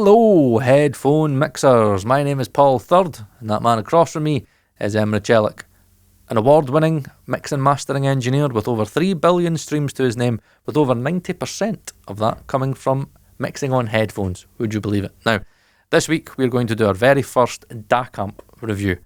Hello, headphone mixers. My name is Paul Third, and that man across from me is Emrah Celik, an award-winning mix and mastering engineer with over 3 billion streams to his name, with over 90% of that coming from mixing on headphones. Would you believe it? Now, this week we're going to do our very first DAC amp review.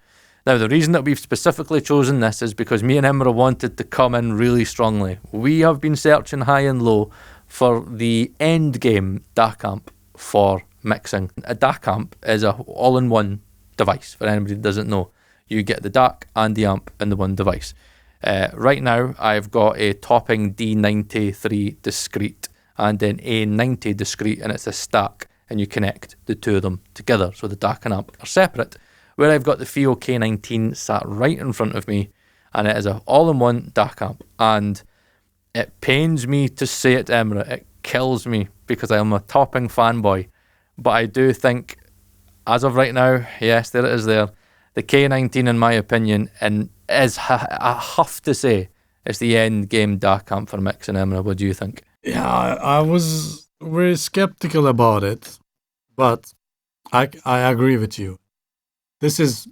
Now, the reason that we've specifically chosen this is because me and Emrah wanted to come in really strongly. We have been searching high and low for the end game DAC amp for mixing. A DAC amp is a all-in-one device. For anybody that doesn't know, you get the DAC and the amp in the one device. Right now, I've got a topping D93 Discrete and an A90 Discrete, and it's a stack, and you connect the two of them together. So the DAC and amp are separate. Where I've got the FIIO K19 sat right in front of me, and it is an all-in-one DAC amp. And it pains me to say it, Emrah, it kills me because I am a topping fanboy. But I do think, as of right now, yes, there it is there. The K19, in my opinion, and is, I have to say, it's the end game DAC amp for mixing. Emrah, what do you think? Yeah, I was very skeptical about it, but I agree with you. This is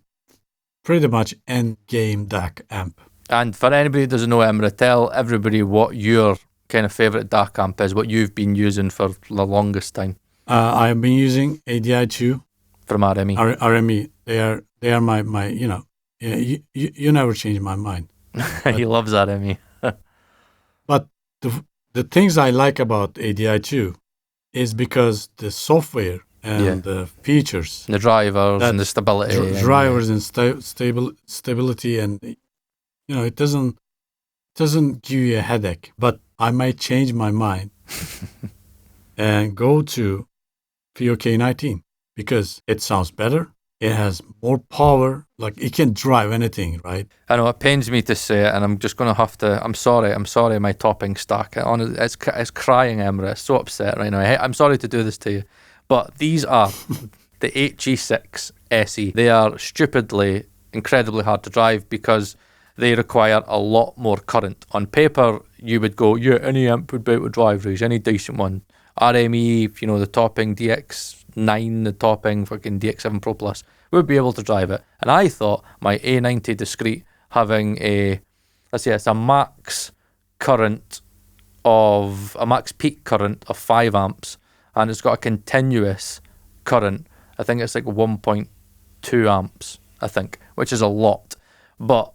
pretty much end game DAC amp. And for anybody who doesn't know, Emrah, tell everybody what your kind of favourite DAC amp is, what you've been using for the longest time. I've been using ADI2 from RME. RME. They are my you know, you never change my mind. He loves RME. But the things I like about ADI2 is because the software and the features, the drivers and the stability, drivers and stability, and you know, it doesn't give you a headache. But I might change my mind and go to FIIO K19 because it sounds better. It has more power. Like, it can drive anything, right? I know it pains me to say it, and I'm just going to have to. I'm sorry. My topping stack. It's crying, Emrah. It's so upset right now. I'm sorry to do this to you, but these are the HE6 SE. They are stupidly, incredibly hard to drive because they require a lot more current. On paper, you would go, yeah, any amp would be able to drive these, any decent one. RME, you know, the topping DX9, the topping fucking DX7 Pro Plus would be able to drive it. And I thought my A90 Discrete having it's a max peak current of 5 amps, and it's got a continuous current. I think it's like 1.2 amps, I think, which is a lot. But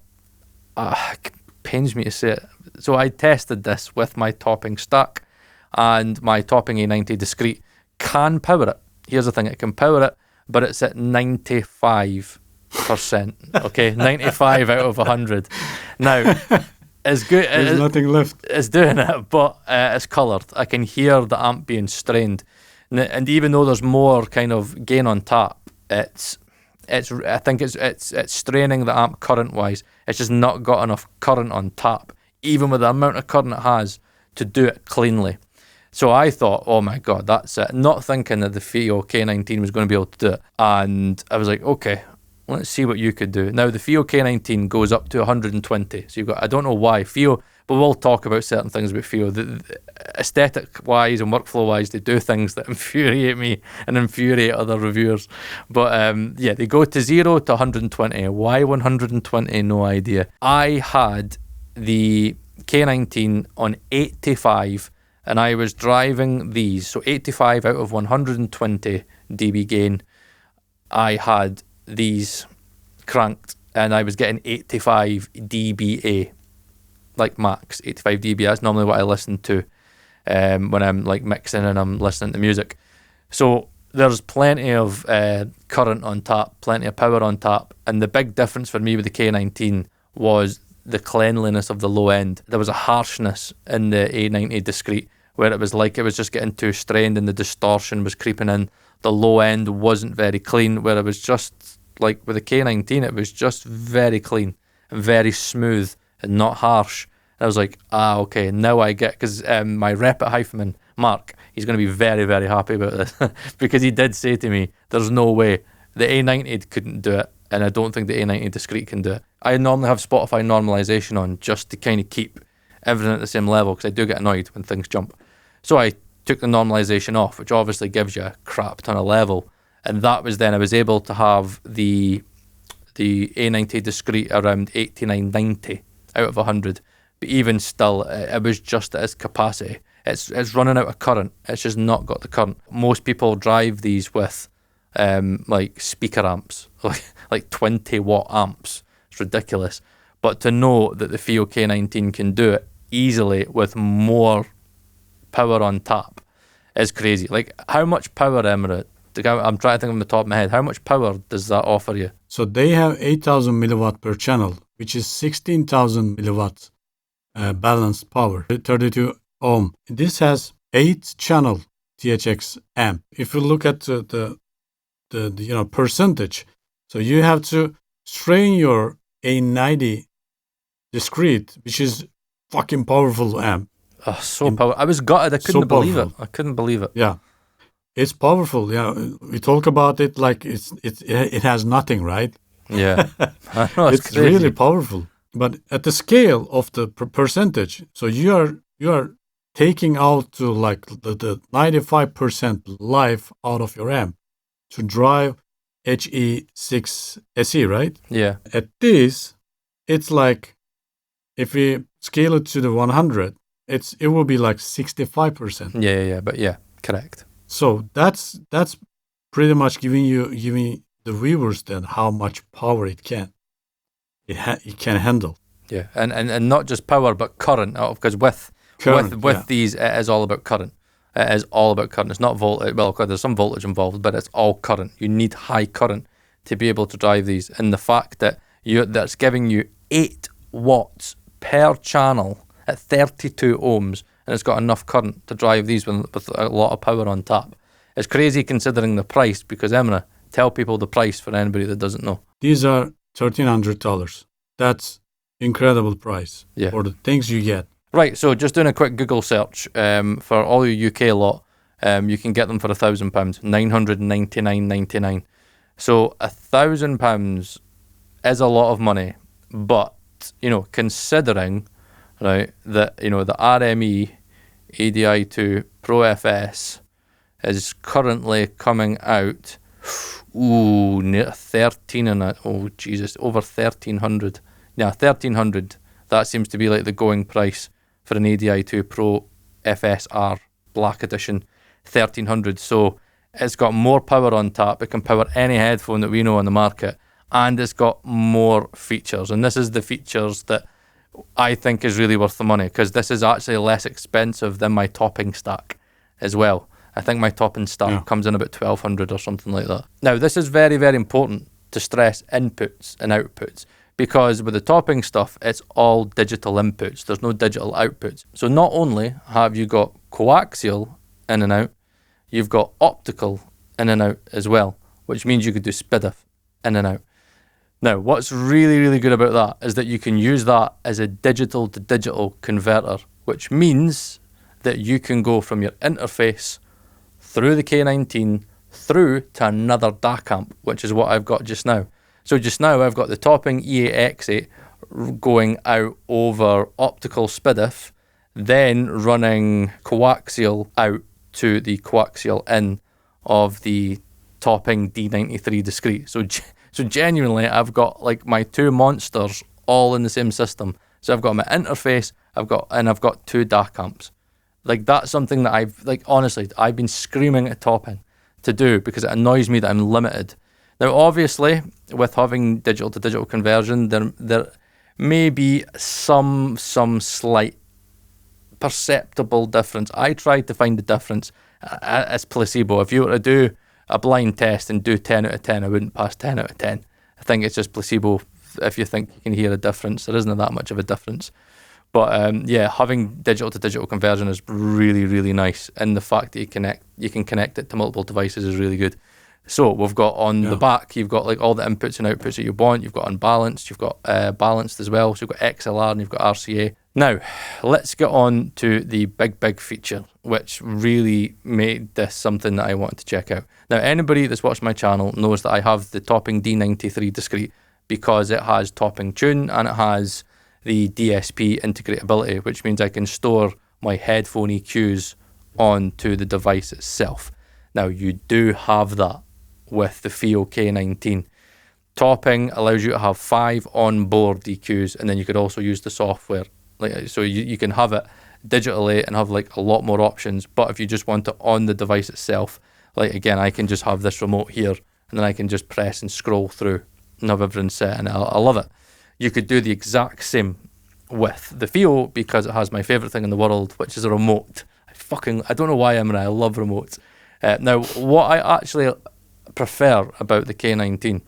it pains me to say it. So I tested this with my topping stack, and my topping A90 Discrete can power it. Here's the thing, it can power it, but it's at 95%, okay? 95 out of 100. Now, it's good. There's nothing left. It's doing it, but it's coloured. I can hear the amp being strained. And even though there's more kind of gain on tap, I think it's straining the amp current-wise. It's just not got enough current on tap, even with the amount of current it has, to do it cleanly. So I thought, oh my God, that's it. Not thinking that the FIIO K19 was going to be able to do it. And I was like, okay, let's see what you could do. Now, the FIIO K19 goes up to 120. So you've got, I don't know why, FIIO, but we'll talk about certain things about FIIO. The aesthetic-wise and workflow-wise, they do things that infuriate me and infuriate other reviewers. But they go to 0 to 120. Why 120? No idea. I had the K19 on 85, and I was driving these. So 85 out of 120 dB gain, I had these cranked, and I was getting 85 dBA, like max 85 dB. That's normally what I listen to when I'm like mixing and I'm listening to music. So there's plenty of current on tap, plenty of power on tap, and the big difference for me with the K19 was the cleanliness of the low end. There was a harshness in the A90 Discrete where it was like it was just getting too strained and the distortion was creeping in. The low end wasn't very clean, where it was just like with the K19, it was just very clean and very smooth and not harsh. And I was like, okay, now I get, because my rep at Headphone, Mark, he's going to be very, very happy about this because he did say to me, there's no way the A90 couldn't do it, and I don't think the A90 Discrete can do it. I normally have Spotify normalization on just to kind of keep everything at the same level because I do get annoyed when things jump. So I took the normalization off, which obviously gives you a crap ton of level. And that was then I was able to have the A90 Discrete around 89, 90 out of 100. But even still, it was just at its capacity. It's running out of current. It's just not got the current. Most people drive these with like speaker amps, like 20 watt amps. It's ridiculous. But to know that the FIIO K19 can do it easily with more power on tap is crazy. Like, how much power, Emrah? I'm trying to think on the top of my head. How much power does that offer you? So they have 8,000 milliwatt per channel, which is 16,000 milliwatts balanced power, 32 ohm. This has 8 channel THX amp. If you look at the percentage, so you have to strain your A90 Discrete, which is fucking powerful amp. Oh, so powerful. I was gutted. I couldn't believe it. I couldn't believe it. Yeah. It's powerful. Yeah. We talk about it like it has nothing, right? Yeah. I know, it's really powerful. But at the scale of the percentage, so you are taking out to like the 95% life out of your amp to drive HE6 SE, right? Yeah. At this, it's like, if we scale it to the 100, it will be like 65%. Yeah. But yeah, correct. So that's pretty much giving the viewers then how much power it can handle. Yeah, and not just power but current, because with these it is all about current. It is all about current. It's not voltage. Well, there's some voltage involved, but it's all current. You need high current to be able to drive these, and the fact that that's giving you 8 watts per channel at 32 ohms, and it's got enough current to drive these with a lot of power on tap. It's crazy considering the price, because Emrah, tell people the price for anybody that doesn't know. These are $1,300. That's incredible price for the things you get. Right, so just doing a quick Google search for all your UK lot, you can get them for £1,000, £999.99. So £1,000 is a lot of money, but considering right that the RME ADI2 Pro FS is currently coming out, near 13 and over 1,300. Yeah, 1,300. That seems to be like the going price for an ADI2 Pro FSR Black Edition, 1,300. So it's got more power on tap. It can power any headphone that we know on the market, and it's got more features. And this is the features that I think is really worth the money, because this is actually less expensive than my topping stack as well. I think my topping stack comes in about 1,200 or something like that. Now, this is very, very important to stress inputs and outputs, because with the topping stuff, it's all digital inputs. There's no digital outputs. So not only have you got coaxial in and out, you've got optical in and out as well, which means you could do SPDIF in and out. Now, what's really, really good about that is that you can use that as a digital to digital converter, which means that you can go from your interface through the K19 through to another DAC amp, which is what I've got just now. So just now I've got the topping EA-X8 going out over optical SPDIF, then running coaxial out to the coaxial in of the topping D93 Discrete. So genuinely, I've got like my 2 monsters all in the same system. So I've got my interface, I've got 2 DAC amps. Like, that's something that honestly, I've been screaming at topping to do, because it annoys me that I'm limited. Now, obviously, with having digital to digital conversion, there may be some slight perceptible difference. I tried to find the difference as placebo. If you were to do a blind test and do 10 out of 10, I wouldn't pass 10 out of 10. I think it's just placebo if you think you can hear a difference. There isn't that much of a difference. But having digital to digital conversion is really, really nice. And the fact that you can connect it to multiple devices is really good. So we've got on the back, you've got like all the inputs and outputs that you want. You've got unbalanced, you've got balanced as well. So you've got XLR and you've got RCA. Now, let's get on to the big feature, which really made this something that I wanted to check out. Now, anybody that's watched my channel knows that I have the topping D93 Discrete, because it has topping tune and it has the DSP integratability, which means I can store my headphone EQs onto the device itself. Now, you do have that with the FIIO K19. Topping allows you to have 5 onboard EQs, and then you could also use the software. So you can have it digitally and have like a lot more options. But if you just want it on the device itself, like again, I can just have this remote here, and then I can just press and scroll through and have everything set, and I love it. You could do the exact same with the FIIO because it has my favourite thing in the world, which is a remote. I don't know why, Emrah, I love remotes. Now, what I actually prefer about the K19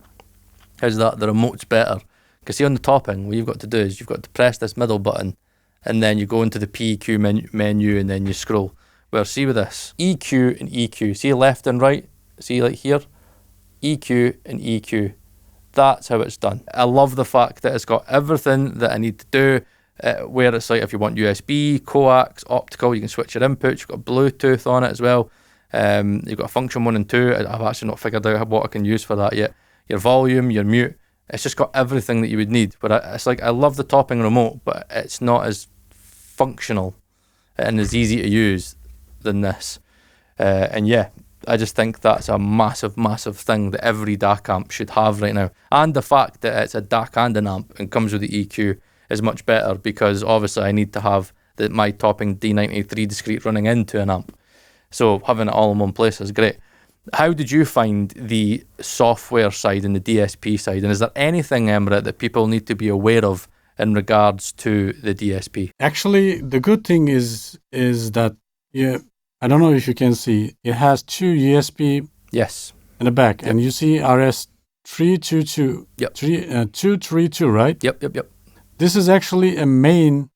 is that the remote's better. Because see, on the topping, what you've got to do is you've got to press this middle button, and then you go into the PEQ menu, and then you scroll. Where see with this, EQ and EQ, see left and right, see like here, EQ and EQ. That's how it's done. I love the fact that it's got everything that I need to do, where it's like if you want USB, coax, optical, you can switch your inputs. You've got Bluetooth on it as well. You've got function 1 and 2. I've actually not figured out what I can use for that yet. Your volume, your mute. It's just got everything that you would need. But it's like I love the topping remote, but it's not as functional and as easy to use than this. And yeah, I just think that's a massive, massive thing that every DAC amp should have right now. And the fact that it's a DAC and an amp and comes with the EQ is much better, because obviously I need to have my topping D93 Discrete running into an amp. So having it all in one place is great. How did you find the software side and the DSP side? And is there anything, Emrah, that people need to be aware of in regards to the DSP? Actually, the good thing is that, I don't know if you can see, it has 2 USB yes in the back, yep. And you see RS322, yep. 232, right? Yep. This is actually a main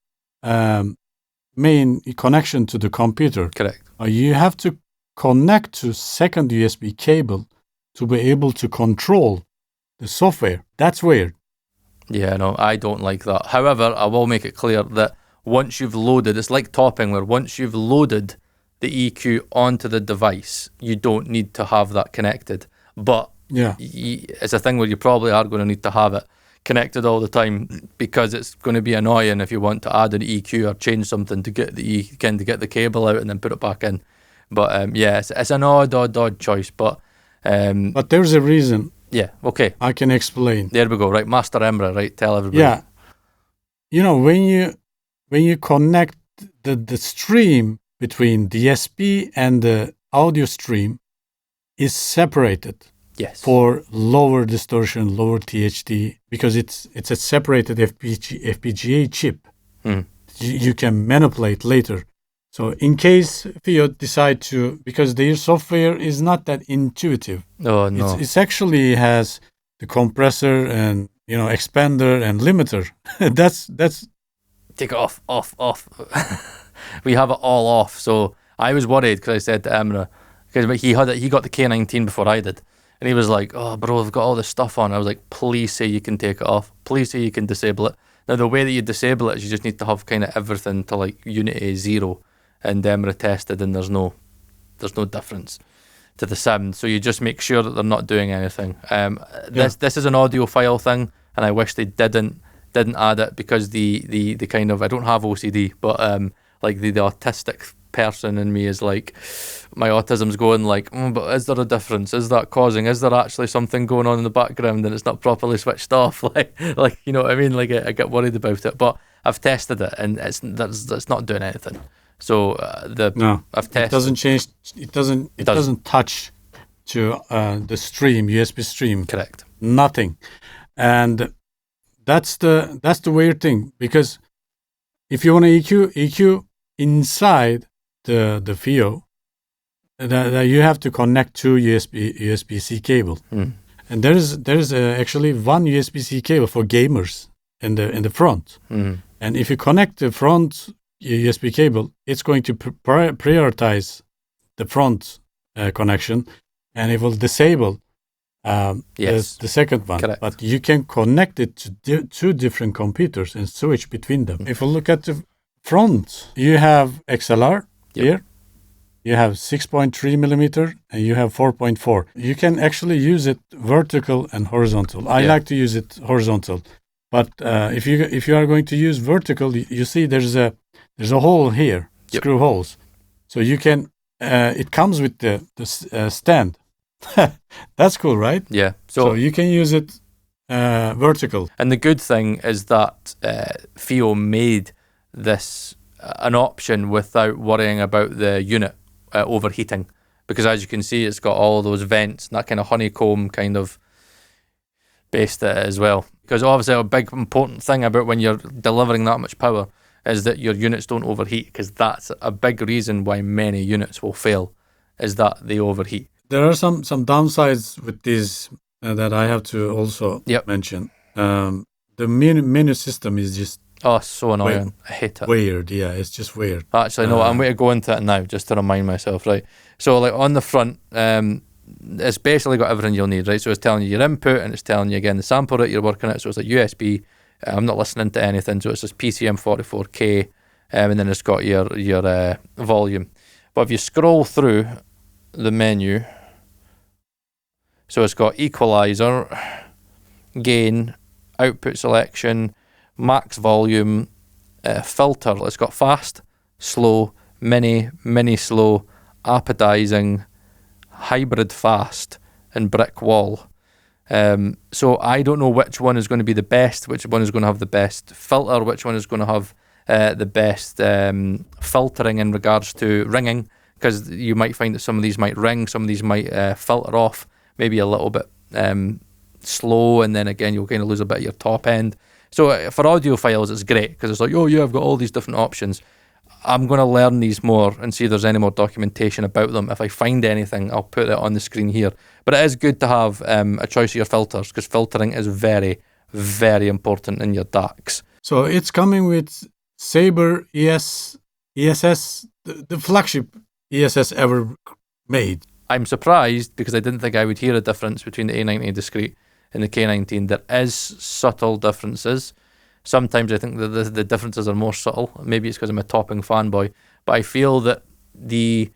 connection to the computer. Correct. You have to connect to second USB cable to be able to control the software. That's weird. Yeah, no, I don't like that. However, I will make it clear that once you've loaded, it's like topping, where once you've loaded the EQ onto the device, you don't need to have that connected. But yeah, it's a thing where you probably are going to need to have it connected all the time, because it's going to be annoying if you want to add an EQ or change something to get the cable out and then put it back in. But yeah, it's an odd choice. But there's a reason. Yeah, okay. I can explain. There we go. Right, Master Emrah, right? Tell everybody. Yeah. When you connect the stream between DSP and the audio stream is separated. Yes. For lower distortion, lower THD, because it's a separated FPGA chip. You can manipulate later. So in case FIIO decide to, because their software is not that intuitive. Oh no. It actually has the compressor and expander and limiter. that's take it off. We have it all off. So I was worried, because I said to Emrah, because he got the K19 before I did. And he was like, oh, bro, I've got all this stuff on. I was like, please say you can take it off. Please say you can disable it. Now, the way that you disable it is you just need to have kind of everything to like Unity 0. And Emrah tested, and there's no difference to the sound. So you just make sure that they're not doing anything. This is an audiophile thing, and I wish they didn't add it, because the kind of, I don't have OCD, but like the autistic person in me is like, my autism's going like, but is there a difference? Is there actually something going on in the background and it's not properly switched off? like you know what I mean? Like I get worried about it, but I've tested it, and it's not doing anything. So I've tested. It doesn't change. It doesn't touch to the stream, USB stream. Correct. Nothing, and that's the weird thing, because if you want to EQ inside the FIIO, that you have to connect two USB-C cable, and there's actually one USB-C cable for gamers in the front, and if you connect the front USB cable, it's going to prioritize the front connection, and it will disable the second one. Correct. But you can connect it to two different computers and switch between them. If you look at the front, you have XLR here, you have 6.3 millimeter, and you have 4.4. You can actually use it vertical and horizontal. I like to use it horizontal, but if you are going to use vertical, you see there's a hole here, screw holes. So you can, it comes with the stand. That's cool, right? Yeah. So you can use it vertical. And the good thing is that FIIO made this an option without worrying about the unit overheating, because as you can see, it's got all those vents and that kind of honeycomb kind of based it as well. Because obviously a big important thing about when you're delivering that much power is that your units don't overheat, because that's a big reason why many units will fail, is that they overheat. There are some downsides with these that I have to also mention. The menu system is just so annoying. I hate it. Weird, yeah, it's just weird. Actually, no, I'm going to go into it now just to remind myself, right? So, like on the front, it's basically got everything you'll need, right? So it's telling you your input, and it's telling you again the sample rate you're working at. So it's like USB. I'm not listening to anything, so it's just PCM44K, and then it's got your volume. But if you scroll through the menu, so it's got equalizer, gain, output selection, max volume, filter. It's got fast, slow, mini slow, apodizing, hybrid fast, and brick wall. So I don't know which one is going to be the best, which one is going to have the best filter, which one is going to have the best filtering in regards to ringing, because you might find that some of these might ring, some of these might filter off, maybe a little bit slow, and then again you'll kind of lose a bit of your top end. So for audiophiles it's great, because it's like, oh yeah, I've got all these different options. I'm going to learn these more and see if there's any more documentation about them. If I find anything, I'll put it on the screen here. But it is good to have a choice of your filters, because filtering is very, very important in your DACs. So it's coming with Sabre ESS, the flagship ESS ever made. I'm surprised, because I didn't think I would hear a difference between the A90 Discrete and the K19. There is subtle differences. Sometimes I think the differences are more subtle. Maybe it's because I'm a topping fanboy, but I feel that the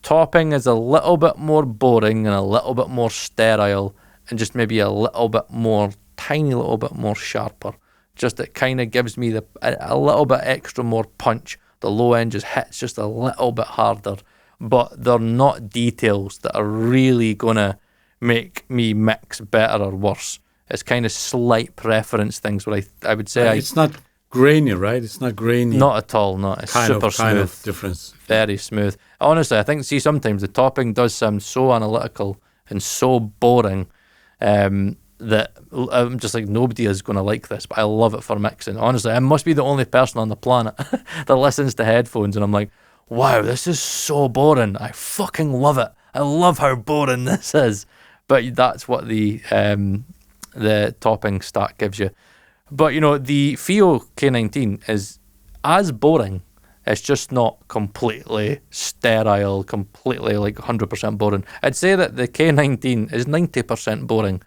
topping is a little bit more boring and a little bit more sterile, and just maybe a little bit more, tiny little bit more sharper. Just it kind of gives me a little bit extra more punch. The low end just hits just a little bit harder, but they're not details that are really gonna make me mix better or worse. It's kind of slight preference things where I would say it's not grainy, right? It's not grainy. Not at all. Not. It's super smooth. Kind of difference. Very smooth. Honestly, I think sometimes the topping does sound so analytical and so boring that I'm just like, nobody is going to like this, but I love it for mixing. Honestly, I must be the only person on the planet that listens to headphones, and I'm like, wow, this is so boring. I fucking love it. I love how boring this is. But that's what the topping stack gives you. But the FIIO K19 is as boring. It's just not completely sterile, completely like 100% boring. I'd say that the K19 is 90% boring,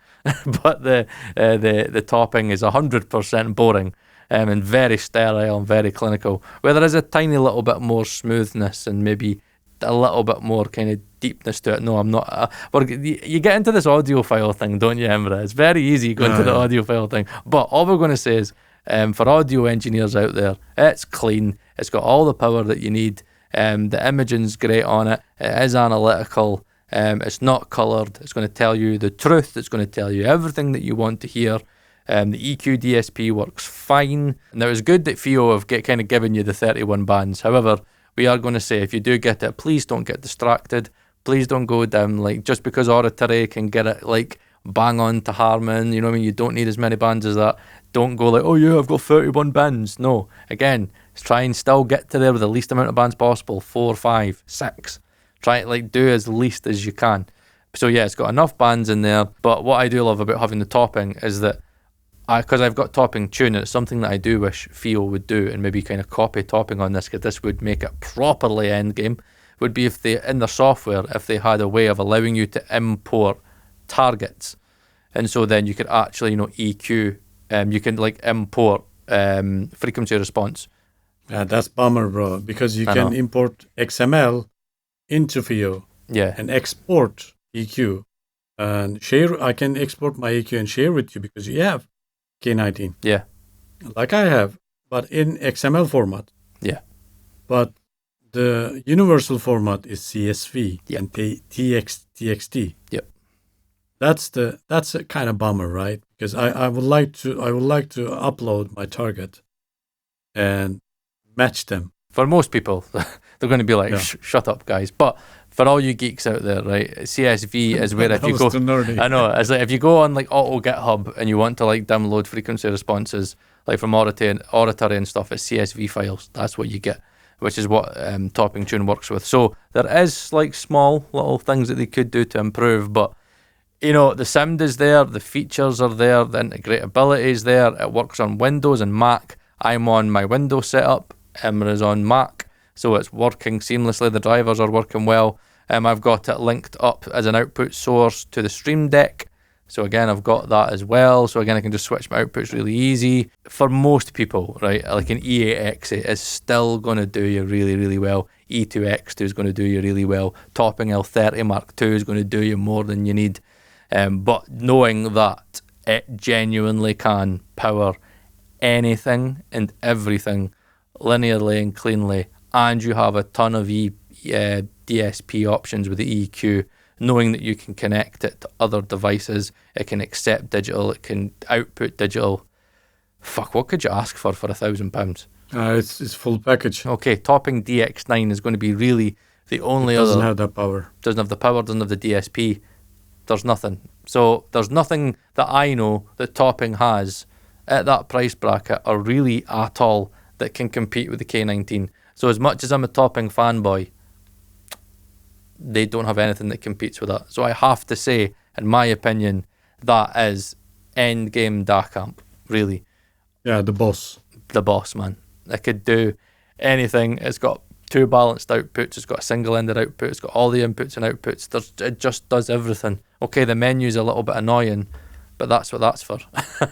but the topping is 100% boring, and very sterile and very clinical. Where there is a tiny little bit more smoothness and maybe a little bit more kind of deepness to it. No, I'm not. You get into this audiophile thing, don't you, Emrah? It's very easy going into the audiophile thing. But all we're going to say is, for audio engineers out there, it's clean. It's got all the power that you need. The imaging's great on it. It is analytical. It's not coloured. It's going to tell you the truth. It's going to tell you everything that you want to hear. The EQ DSP works fine. Now, it's good that FIIO have kind of given you the 31 bands. However, we are going to say, if you do get it, please don't get distracted. Please don't go down, like, just because Auditory can get it, like, bang on to Harman, you know what I mean? You don't need as many bands as that. Don't go like, oh yeah, I've got 31 bands. No, again, try and still get to there with the least amount of bands possible. 4, 5, 6. Try to, like, do as least as you can. So yeah, it's got enough bands in there. But what I do love about having the topping is that because I've got topping tune, and it's something that I do wish FIIO would do, and maybe kind of copy topping on this, because this would make it properly endgame, would be if they, in their software, if they had a way of allowing you to import targets. And so then you could actually, EQ, you can like import frequency response. Yeah, that's bummer, bro, because you can import XML into FIIO and export EQ and share. I can export my EQ and share with you because you have K19. Yeah. Like I have, but in XML format. Yeah. But the universal format is CSV and TXT. Yep. That's a kind of bummer, right? Because I would like to upload my target and match them. For most people, they're going to be like, shut up, guys. But for all you geeks out there, right, CSV is where if you go... Too nerdy. I know. It's like if you go on like Auto GitHub and you want to like download frequency responses, like from Auditory and stuff, it's CSV files. That's what you get, which is what Topping Tune works with. So there is like small little things that they could do to improve, but you know, the sound is there, the features are there, the integratability is there. It works on Windows and Mac. I'm on my Windows setup. Emrah's on Mac, so it's working seamlessly. The drivers are working well. I've got it linked up as an output source to the Stream Deck. So again, I've got that as well. So again, I can just switch my outputs really easy. For most people, right, like an E8X is still going to do you really, really well. E2X2 is going to do you really well. Topping L30 Mark II is going to do you more than you need. But knowing that it genuinely can power anything and everything linearly and cleanly, and you have a ton of DSP options with the EQ, knowing that you can connect it to other devices, it can accept digital, it can output digital. Fuck, what could you ask for £1,000? It's full package. Okay, Topping DX9 is going to be really the only other... Doesn't have that power. Doesn't have the power, doesn't have the DSP. There's nothing. So there's nothing that I know that Topping has at that price bracket or really at all that can compete with the K19. So as much as I'm a Topping fanboy, they don't have anything that competes with that. So I have to say, in my opinion, that is end game DAC amp, really. Yeah, the boss. The boss, man. It could do anything. It's got two balanced outputs. It's got a single-ended output. It's got all the inputs and outputs. It just does everything. Okay, the menu's a little bit annoying, but that's what that's for.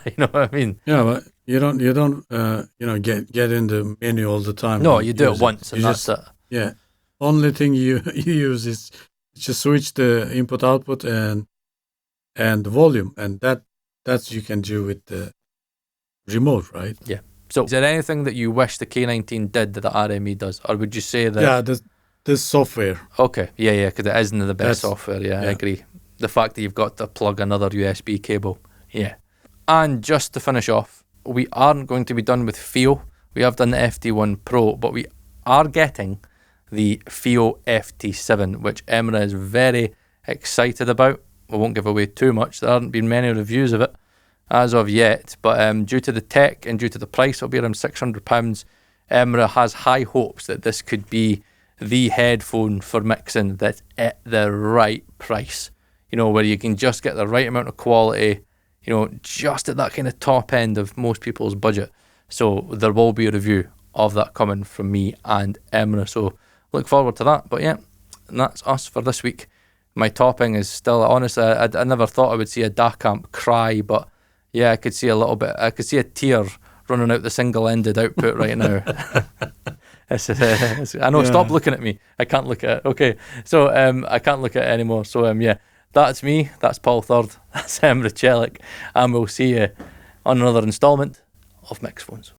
You know what I mean? Yeah, but you don't get in the menu all the time. No, you do it once and that's it. Yeah. Only thing you use is just switch the input output and the volume, and that's you can do with the remote, right? Yeah. So is there anything that you wish the K19 did that the RME does, or would you say that? Yeah, the software. Okay. Yeah, because it isn't the best software. Yeah, I agree. The fact that you've got to plug another USB cable. Yeah. And just to finish off, we aren't going to be done with FIIO. We have done the FT1 Pro, but we are getting the Fiio FT7, which Emrah is very excited about. We won't give away too much. There haven't been many reviews of it as of yet, but due to the tech and due to the price, it'll be around £600. Emrah has high hopes that this could be the headphone for mixing that's at the right price. You know, where you can just get the right amount of quality, you know, just at that kind of top end of most people's budget. So there will be a review of that coming from me and Emrah. So look forward to that. But yeah, and that's us for this week. My Topping is still, honestly, I never thought I would see a DAC amp cry, but yeah, I could see a little bit, I could see a tear running out the single-ended output right now. I know, stop looking at me. I can't look at it. Okay, so I can't look at it anymore. So yeah, that's me, that's Paul Third, that's Emrah Celik, and we'll see you on another instalment of MixPhones.